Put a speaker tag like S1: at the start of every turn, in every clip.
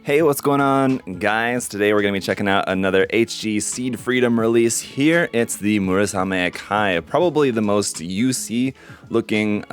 S1: Hey, what's going on, guys? Today we're going to be checking out another HG Seed Freedom release here. It's the Murasame Kai, probably the most UC looking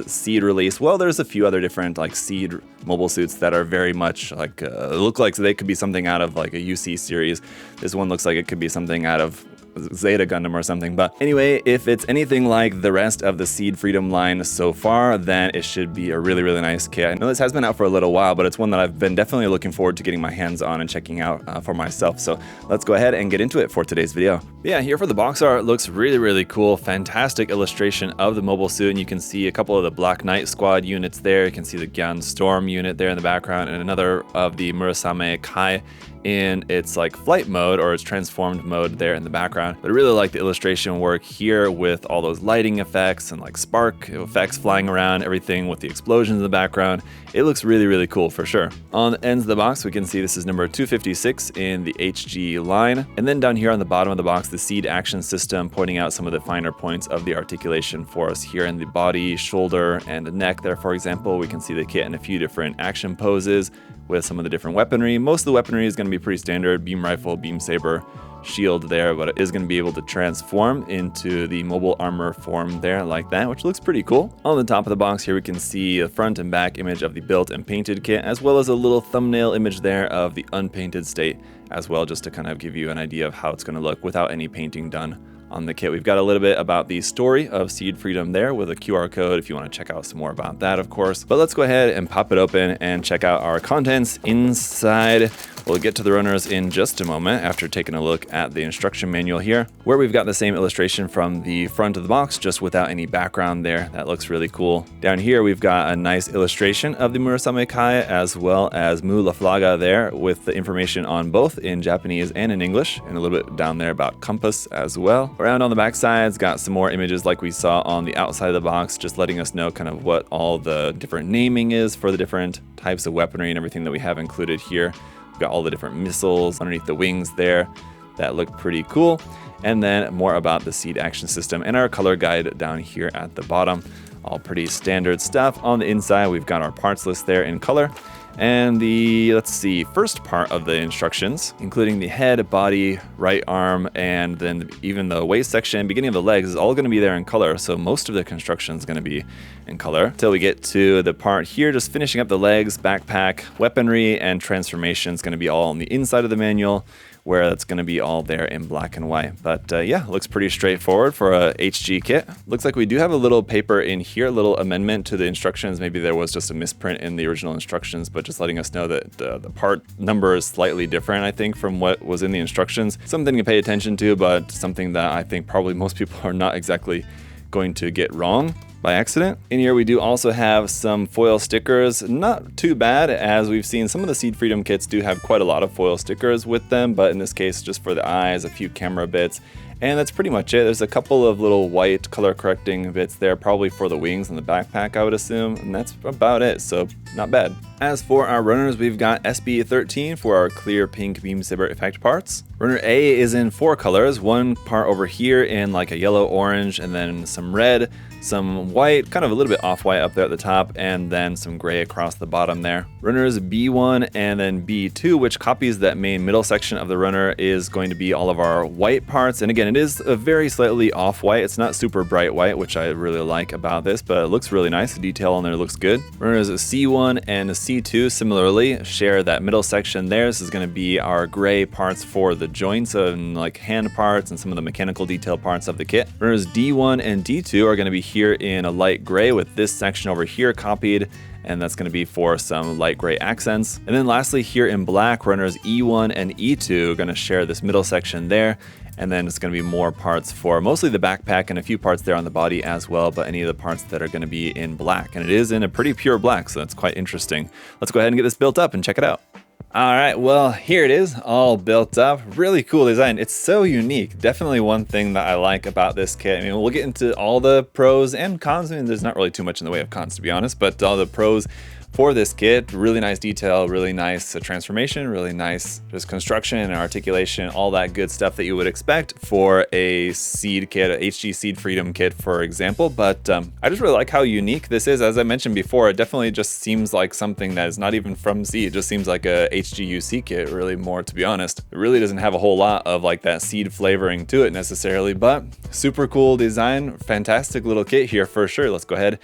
S1: Seed release. Well, there's a few other different like Seed mobile suits that are very much like look like they could be something out of like a UC series. This one looks like it could be something out of Zeta Gundam or something. But anyway, if it's anything like the rest of the Seed Freedom line so far, then it should be a really, really nice kit. I know this has been out for a little while, but it's one that I've been definitely looking forward to getting my hands on and checking out for myself. So let's go ahead and get into it for today's video. Yeah, here for the box art, looks really, really cool. Fantastic illustration of the mobile suit, and you can see a couple of the Black Knight Squad units there. You can see the Gyan Storm unit there in the background, and another of the Murasame Kai in its like flight mode or its transformed mode there in the background. But I really like the illustration work here with all those lighting effects and like spark effects flying around, everything with the explosions in the background. It looks really, really cool for sure. On the ends of the box, we can see this is number 256 in the HG line. And then down here on the bottom of the box, the Seed action system pointing out some of the finer points of the articulation for us here in the body, shoulder, and neck there. For example, we can see the kit in a few different action poses with some of the different weaponry. Most of the weaponry is going to be pretty standard: beam rifle, beam saber, shield there, but it is going to be able to transform into the mobile armor form there like that, which looks pretty cool. On the top of the box here, we can see a front and back image of the built and painted kit, as well as a little thumbnail image there of the unpainted state as well, just to kind of give you an idea of how it's going to look without any painting done on the kit. We've got a little bit about the story of Seed Freedom there with a QR code if you want to check out some more about that, of course. But let's go ahead and pop it open and check out our contents inside. We'll get to the runners in just a moment after taking a look at the instruction manual here, where we've got the same illustration from the front of the box, just without any background there. That looks really cool. Down here, we've got a nice illustration of the Murasame Kai, as well as Mu La Flaga there, with the information on both in Japanese and in English, and a little bit down there about compass as well. Around on the back side's got some more images like we saw on the outside of the box, just letting us know kind of what all the different naming is for the different types of weaponry and everything that we have included here. We've got all the different missiles underneath the wings there that look pretty cool. And then more about the Seed action system and our color guide down here at the bottom. All pretty standard stuff. On the inside, we've got our parts list there in color. And the, let's see, first part of the instructions, including the head, body, right arm, and then even the waist section, beginning of the legs, is all going to be there in color. So most of the construction is going to be in color until we get to the part here, just finishing up the legs, backpack, weaponry, and transformation is going to be all on the inside of the manual, where that's going to be all there in black and white. But yeah, looks pretty straightforward for a HG kit. Looks like we do have a little paper in here, a little amendment to the instructions. Maybe there was just a misprint in the original instructions, but just letting us know that the part number is slightly different, I think, from what was in the instructions. Something to pay attention to, but something that I think probably most people are not exactly going to get wrong by accident. In here we do also have some foil stickers. Not too bad, as we've seen some of the Seed Freedom kits do have quite a lot of foil stickers with them, but in this case just for the eyes, a few camera bits, and that's pretty much it. There's a couple of little white color correcting bits there, probably for the wings and the backpack, I would assume, and that's about it, so not bad. As for our runners, we've got SB13 for our clear pink beam saber effect parts. Runner A is in 4 colors, one part over here in like a yellow orange, and then some red, some white, kind of a little bit off-white up there at the top, and then some gray across the bottom there. Runners B1 and then B2, which copies that main middle section of the runner, is going to be all of our white parts. And again, it is a very slightly off-white. It's not super bright white, which I really like about this, but it looks really nice. The detail on there looks good. Runners C1 and C2 similarly share that middle section there. This is going to be our gray parts for the joints and like hand parts and some of the mechanical detail parts of the kit. Runners D1 and D2 are going to be here in a light gray, with this section over here copied, and that's going to be for some light gray accents. And then lastly, here in black, runners E1 and E2 are going to share this middle section there, and then it's going to be more parts for mostly the backpack and a few parts there on the body as well, but any of the parts that are going to be in black, and it is in a pretty pure black, so that's quite interesting. Let's go ahead and get this built up and check it out. All right, well, here it is, all built up. Really cool design. It's so unique. Definitely one thing that I like about this kit. I mean, we'll get into all the pros and cons. I mean, there's not really too much in the way of cons, to be honest, but all the pros for this kit. Really nice detail, really nice transformation, really nice just construction and articulation, all that good stuff that you would expect for a seed kit, a HG Seed Freedom kit, for example. But I just really like how unique this is. As I mentioned before, it definitely just seems like something that is not even from Seed. It just seems like a HGUC kit, really, more, to be honest. It really doesn't have a whole lot of like that seed flavoring to it necessarily, but super cool design, fantastic little kit here for sure. Let's go ahead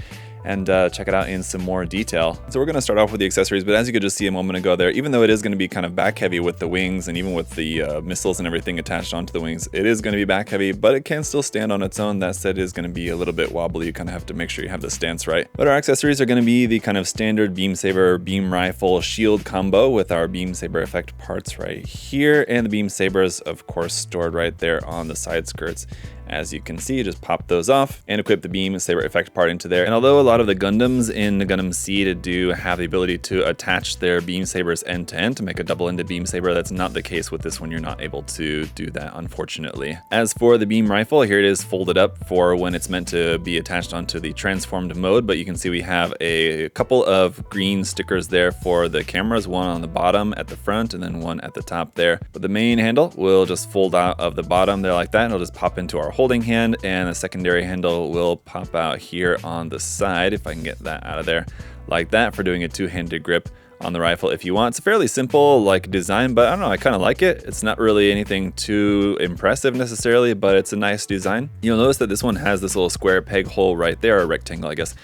S1: and check it out in some more detail. So we're going to start off with the accessories, but as you could just see a moment ago there, even though it is going to be kind of back heavy with the wings and even with the missiles and everything attached onto the wings, it is going to be back heavy, but it can still stand on its own. That said, it is going to be a little bit wobbly. You kind of have to make sure you have the stance right. But our accessories are going to be the kind of standard beam saber, beam rifle, shield combo with our beam saber effect parts right here, and the beam sabers, of course, stored right there on the side skirts. As you can see, just pop those off and equip the beam saber effect part into there. And although a lot of the Gundams in the Gundam Seed do have the ability to attach their beam sabers end to end to make a double-ended beam saber, that's not the case with this one. You're not able to do that, unfortunately. As for the beam rifle, here it is folded up for when it's meant to be attached onto the transformed mode, but you can see we have a couple of green stickers there for the cameras, one on the bottom at the front and then one at the top there. But the main handle will just fold out of the bottom there like that, and it'll just pop into our holding hand, and the secondary handle will pop out here on the side, if I can get that out of there, like that, for doing a two-handed grip on the rifle if you want. It's a fairly simple like design, but I don't know, I kind of like it. It's not really anything too impressive necessarily, but it's a nice design. You'll notice that this one has this little square peg hole right there, or rectangle, I guess.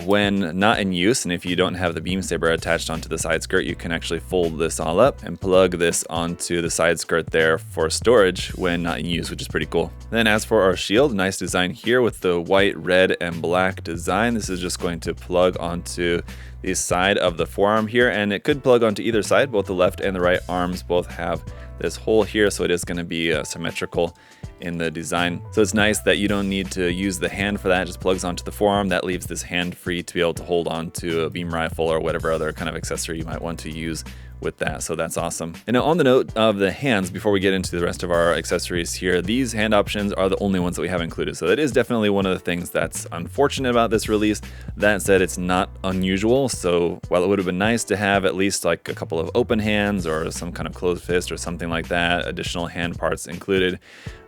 S1: When not in use, and if you don't have the beam saber attached onto the side skirt, you can actually fold this all up and plug this onto the side skirt there for storage when not in use, which is pretty cool. Then as for our shield, nice design here with the white, red, and black design. This is just going to plug onto the side of the forearm here, and it could plug onto either side. Both the left and the right arms both have this hole here, so it is going to be symmetrical in the design. So it's nice that you don't need to use the hand for that. It just plugs onto the forearm. That leaves this hand free to be able to hold on to a beam rifle or whatever other kind of accessory you might want to use with that. So that's awesome. And now on the note of the hands, before we get into the rest of our accessories here, these hand options are the only ones that we have included. So that is definitely one of the things that's unfortunate about this release. That said, it's not unusual. So while it would have been nice to have at least like a couple of open hands or some kind of closed fist or something like that, additional hand parts included,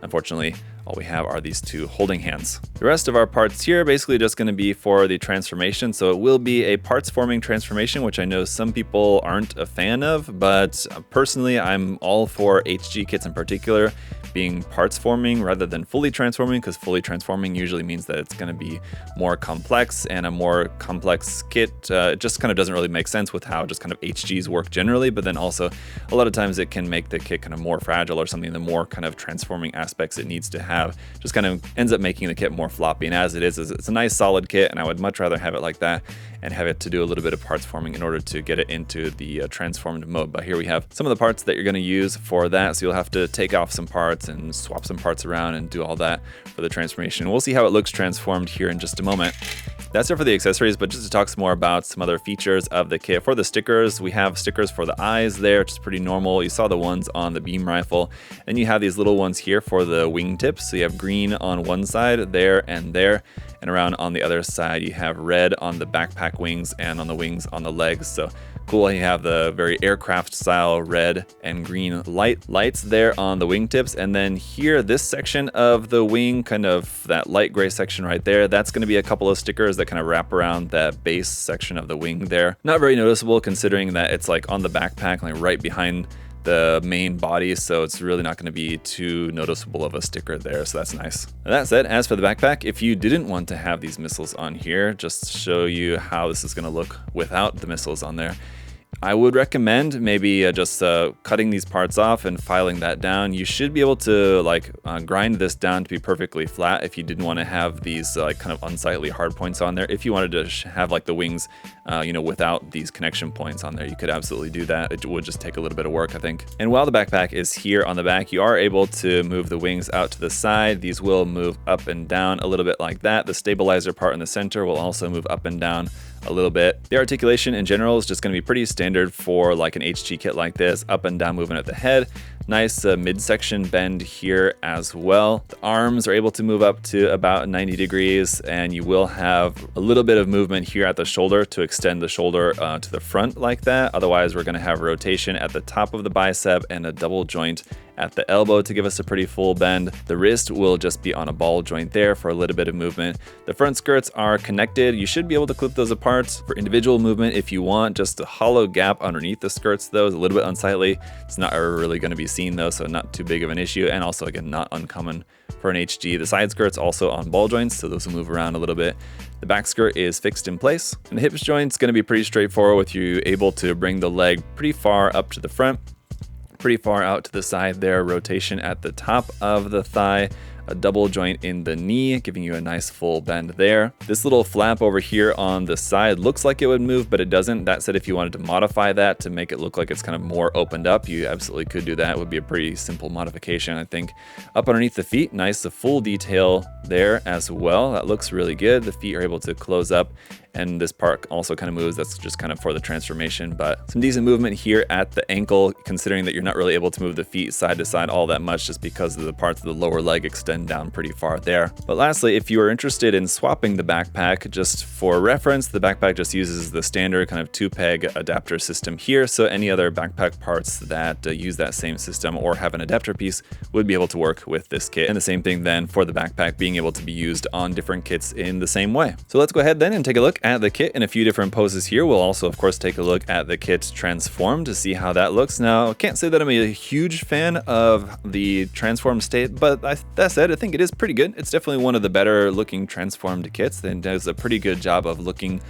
S1: unfortunately, all we have are these two holding hands. The rest of our parts here are basically just going to be for the transformation. So it will be a parts forming transformation, which I know some people aren't a fan of, but personally, I'm all for HG kits in particular being parts forming rather than fully transforming, because fully transforming usually means that it's going to be more complex, and a more complex kit it just kind of doesn't really make sense with how just kind of HGs work generally. But then also a lot of times it can make the kit kind of more fragile or something. The more kind of transforming aspects it needs to have just kind of ends up making the kit more floppy. And as it is, it's a nice solid kit, and I would much rather have it like that and have it to do a little bit of parts forming in order to get it into the transformed mode. But here we have some of the parts that you're going to use for that. So you'll have to take off some parts and swap some parts around and do all that for the transformation. We'll see how it looks transformed here in just a moment. That's it for the accessories, but just to talk some more about some other features of the kit. For the stickers, we have stickers for the eyes there, which is pretty normal. You saw the ones on the beam rifle. And you have these little ones here for the wingtips. So you have green on one side, there and there. And around on the other side, you have red on the backpack wings and on the wings on the legs. So cool, you have the very aircraft style red and green lights there on the wingtips. And then here, this section of the wing, kind of that light gray section right there, that's going to be a couple of stickers that kind of wrap around that base section of the wing there. Not very noticeable considering that it's like on the backpack, like right behind the main body, so it's really not going to be too noticeable of a sticker there, so that's nice. That said, as for the backpack, if you didn't want to have these missiles on here, just to show you how this is going to look without the missiles on there, I would recommend maybe just cutting these parts off and filing that down. You should be able to like grind this down to be perfectly flat if you didn't want to have these like kind of unsightly hard points on there. If you wanted to have like the wings, without these connection points on there, you could absolutely do that. It would just take a little bit of work, I think. And while the backpack is here on the back, you are able to move the wings out to the side. These will move up and down a little bit like that. The stabilizer part in the center will also move up and down a little bit. The articulation in general is just going to be pretty standard for like an HG kit like this. Up and down movement at the head, Nice midsection bend here as well. The arms are able to move up to about 90 degrees, and you will have a little bit of movement here at the shoulder to extend the shoulder to the front like that. Otherwise, we're going to have rotation at the top of the bicep and a double joint at the elbow to give us a pretty full bend. The wrist will just be on a ball joint there for a little bit of movement. The front skirts are connected. You should be able to clip those apart for individual movement if you want. Just a hollow gap underneath the skirts though is a little bit unsightly. It's not really going to be seen though, so not too big of an issue, and also again not uncommon for an HG. The side skirt's also on ball joints, so those will move around a little bit. The back skirt is fixed in place, and the hips joint's going to be pretty straightforward with you able to bring the leg pretty far up to the front, pretty far out to the side there, rotation at the top of the thigh, a double joint in the knee, giving you a nice full bend there. This little flap over here on the side looks like it would move, but it doesn't. That said, if you wanted to modify that to make it look like it's kind of more opened up, you absolutely could do that. It would be a pretty simple modification, I think. Up underneath the feet, nice, the full detail there as well. That looks really good. The feet are able to close up, and this part also kind of moves. That's just kind of for the transformation, but some decent movement here at the ankle, considering that you're not really able to move the feet side to side all that much just because of the parts of the lower leg extend down pretty far there. But lastly, if you are interested in swapping the backpack, just for reference, the backpack just uses the standard kind of 2-peg adapter system here, so any other backpack parts that use that same system or have an adapter piece would be able to work with this kit. And the same thing then for the backpack being able to be used on different kits in the same way. So let's go ahead then and take a look at the kit in a few different poses here. We'll also of course take a look at the kit transformed to see how that looks. Now, I can't say that I'm a huge fan of the transformed state, but that said, I think it is pretty good. It's definitely one of the better looking transformed kits and does a pretty good job of looking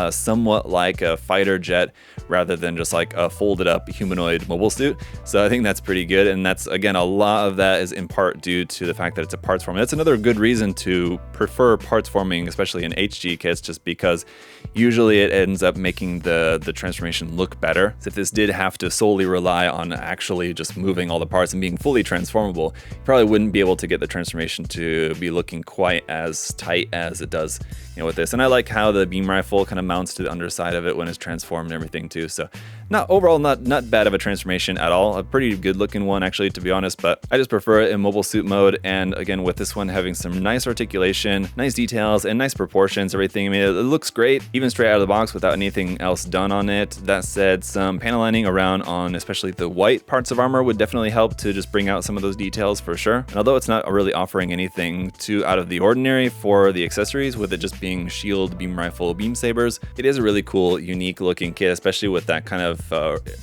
S1: somewhat like a fighter jet rather than just like a folded up humanoid mobile suit. So I think that's pretty good, and that's, again, a lot of that is in part due to the fact that it's a parts forming. That's another good reason to prefer parts forming, especially in HG kits, just because usually it ends up making the transformation look better. So if this did have to solely rely on actually just moving all the parts and being fully transformable, you probably wouldn't be able to get the transformation to be looking quite as tight as it does, with this. And I like how the beam rifle kind of mounts to the underside of it when it's transformed and everything too. So overall not bad of a transformation at all. A pretty good looking one actually, to be honest, but I just prefer it in mobile suit mode. And again, with this one having some nice articulation, nice details, and nice proportions, everything. I mean, it looks great even straight out of the box without anything else done on it. That said, some panel lining around on especially the white parts of armor would definitely help to just bring out some of those details for sure. And although it's not really offering anything too out of the ordinary for the accessories, with it just being shield, beam rifle, beam sabers, it is a really cool, unique looking kit, especially with that kind of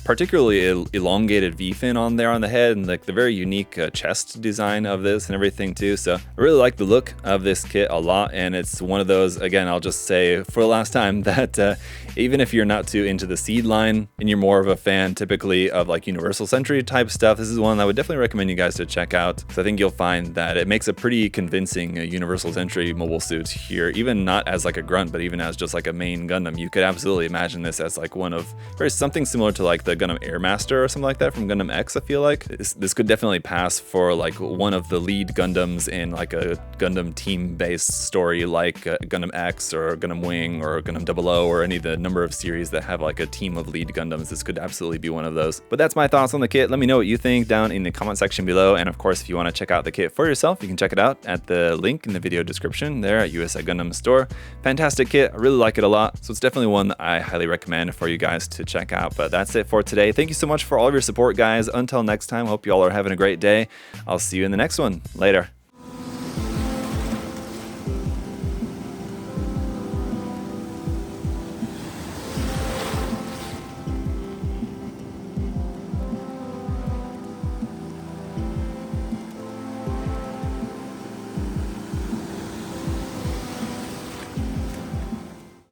S1: particularly elongated V-fin on there on the head, and like the very unique chest design of this and everything too. So I really like the look of this kit a lot, and it's one of those, again, I'll just say for the last time that even if you're not too into the Seed line and you're more of a fan typically of like Universal Sentry type stuff, this is one I would definitely recommend you guys to check out. So I think you'll find that it makes a pretty convincing Universal Sentry mobile suit here, even not as like a grunt, but even as just like a main Gundam. You could absolutely imagine this as like one of something similar to like the Gundam Airmaster or something like that from Gundam X. I feel like this could definitely pass for like one of the lead Gundams in like a Gundam team-based story like Gundam X or Gundam Wing or Gundam 00 or any of the number of series that have like a team of lead Gundams. This could absolutely be one of those. But that's my thoughts on the kit. Let me know what you think down in the comment section below. And of course, if you want to check out the kit for yourself, you can check it out at the link in the video description there at USA Gundam Store. Fantastic kit. I really like it a lot. So it's definitely one that I highly recommend for you guys to check out. But that's it for today. Thank you so much for all of your support, guys. Until next time, hope you all are having a great day. I'll see you in the next one. Later.